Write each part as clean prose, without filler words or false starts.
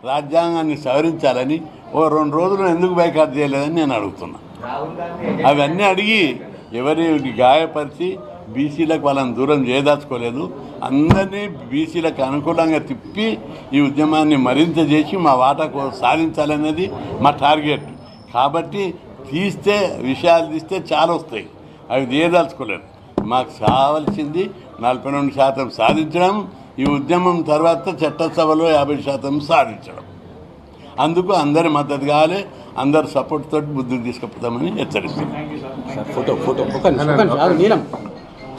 రాజ్యాంగాన్ని సవరించాలని ఓ 2 రోజులు ఎందుకు బైకాట్ చేయలేదని నేను అడుగుతున్నా. అవన్నీ అడిగి ఎవరిని గాయపరిచి బీసీలకు వాళ్ళని దూరం చేయదాచుకోలేదు. అందరినీ బీసీలకు అనుకూలంగా తిప్పి ఈ ఉద్యమాన్ని మరింత చేసి మా వాటా సాధించాలనేది మా టార్గెట్. కాబట్టి విషయాలు తీస్తే చాలా వస్తాయి, అవి తీయదాల్చుకోలేదు. మాకు కావాల్సింది 42% సాధించడం, ఈ ఉద్యమం తర్వాత చట్టసభలో 50% సాధించడం. అందుకు అందరి మద్దతు కావాలి, అందరి సపోర్ట్ తోటి ముందుకు తీసుకుపోతామని హెచ్చరిస్తున్నాం.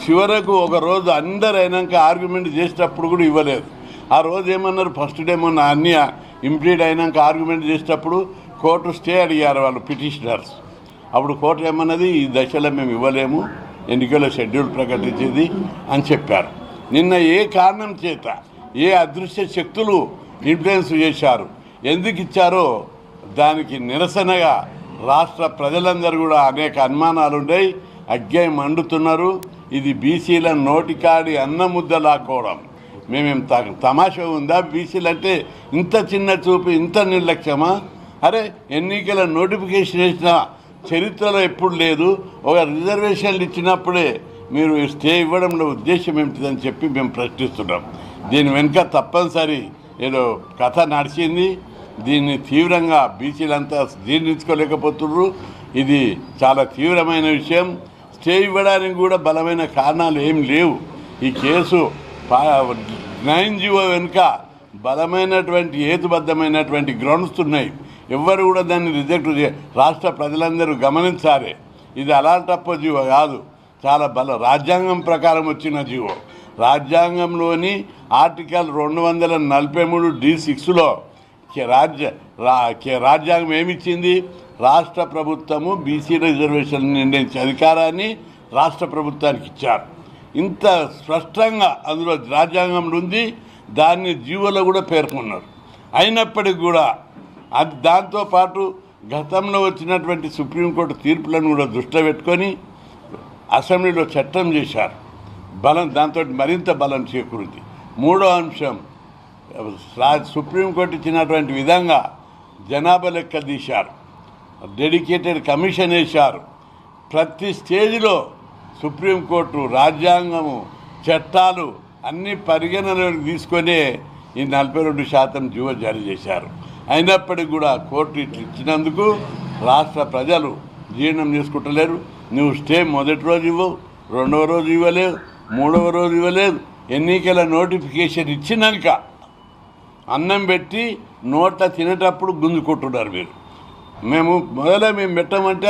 చివరకు ఒక రోజు అందరు అయినాక ఆర్గ్యుమెంట్ చేసేటప్పుడు కూడా ఇవ్వలేదు. ఆ రోజు ఏమన్నారు, ఫస్ట్ డే మొన్న అన్ని ఇంప్లీడ్ అయినాక ఆర్గ్యుమెంట్ చేసేటప్పుడు కోర్టు స్టే అడిగారు వాళ్ళు పిటిషనర్స్. అప్పుడు కోర్టు ఏమన్నది, ఈ దశలో మేము ఇవ్వలేము, ఎన్నికల షెడ్యూల్ ప్రకటించేది అని చెప్పారు. నిన్న ఏ కారణం చేత ఏ అదృశ్య శక్తులు ఇన్ఫ్లుయెన్స్ చేశారు, ఎందుకు ఇచ్చారో దానికి నిరసనగా రాష్ట్ర ప్రజలందరూ కూడా అనేక అనుమానాలు ఉన్నాయి, అగ్గాయి మండుతున్నారు. ఇది బీసీల నోటికాడి అన్న ముద్ద లాక్కోవడం. మేమేం తమాషా ఉందా? బీసీలు అంటే ఇంత చిన్న చూపు, ఇంత నిర్లక్ష్యమా? అరే, ఎన్నికల నోటిఫికేషన్ వేసిన చరిత్రలో ఎప్పుడు లేదు. ఒక రిజర్వేషన్లు ఇచ్చినప్పుడే మీరు స్టే ఇవ్వడంలో ఉద్దేశం ఏమిటిదని చెప్పి మేము ప్రశ్నిస్తున్నాం. దీని వెనుక తప్పనిసరి ఏదో కథ నడిచింది. దీన్ని తీవ్రంగా బీసీలంతా జీర్ణించుకోలేకపోతున్నారు. ఇది చాలా తీవ్రమైన విషయం. స్టే ఇవ్వడానికి కూడా బలమైన కారణాలు ఏం లేవు. ఈ కేసు 9G వెనుక బలమైనటువంటి హేతుబద్ధమైనటువంటి గ్రౌండ్స్ ఉన్నాయి. ఎవ్వరు కూడా దాన్ని రిజెక్ట్ రాష్ట్ర ప్రజలందరూ గమనించాలి. ఇది అలాంటప్ప జీవో కాదు, చాలా రాజ్యాంగం ప్రకారం వచ్చిన జీవో. రాజ్యాంగంలోని ఆర్టికల్ 243(d)(6)లో రాజ్యాంగం ఏమిచ్చింది? రాష్ట్ర ప్రభుత్వము బీసీ రిజర్వేషన్ నిర్ణయించే అధికారాన్ని రాష్ట్ర ప్రభుత్వానికి ఇచ్చారు. ఇంత స్పష్టంగా అందులో రాజ్యాంగంలో ఉంది, దాన్ని జీవోలో కూడా పేర్కొన్నారు. అయినప్పటికీ కూడా దాంతోపాటు గతంలో వచ్చినటువంటి సుప్రీంకోర్టు తీర్పులను కూడా దృష్టిలో పెట్టుకొని అసెంబ్లీలో చట్టం చేశారు. దాంతో మరింత బలం చేకూరింది. మూడో అంశం, సుప్రీంకోర్టు ఇచ్చినటువంటి విధంగా జనాభా లెక్క తీశారు, డెడికేటెడ్ కమిషన్ వేశారు. ప్రతి స్టేజ్లో సుప్రీంకోర్టు రాజ్యాంగము, చట్టాలు అన్నీ పరిగణనలోకి తీసుకొనే ఈ 42% జీవో జారీ చేశారు. అయినప్పటికీ కూడా కోర్టు ఇట్లు ఇచ్చినందుకు రాష్ట్ర ప్రజలు జీర్ణం చేసుకుంటలేరు. నువ్వు స్టే మొదటి రోజు ఇవ్వవు, 2వ రోజు ఇవ్వలేవు, 3వ రోజు ఇవ్వలేదు. ఎన్నికల నోటిఫికేషన్ ఇచ్చినాక అన్నం పెట్టి నోట్ల తినేటప్పుడు గుంజుకుంటున్నారు మీరు. మేము పెట్టమంటే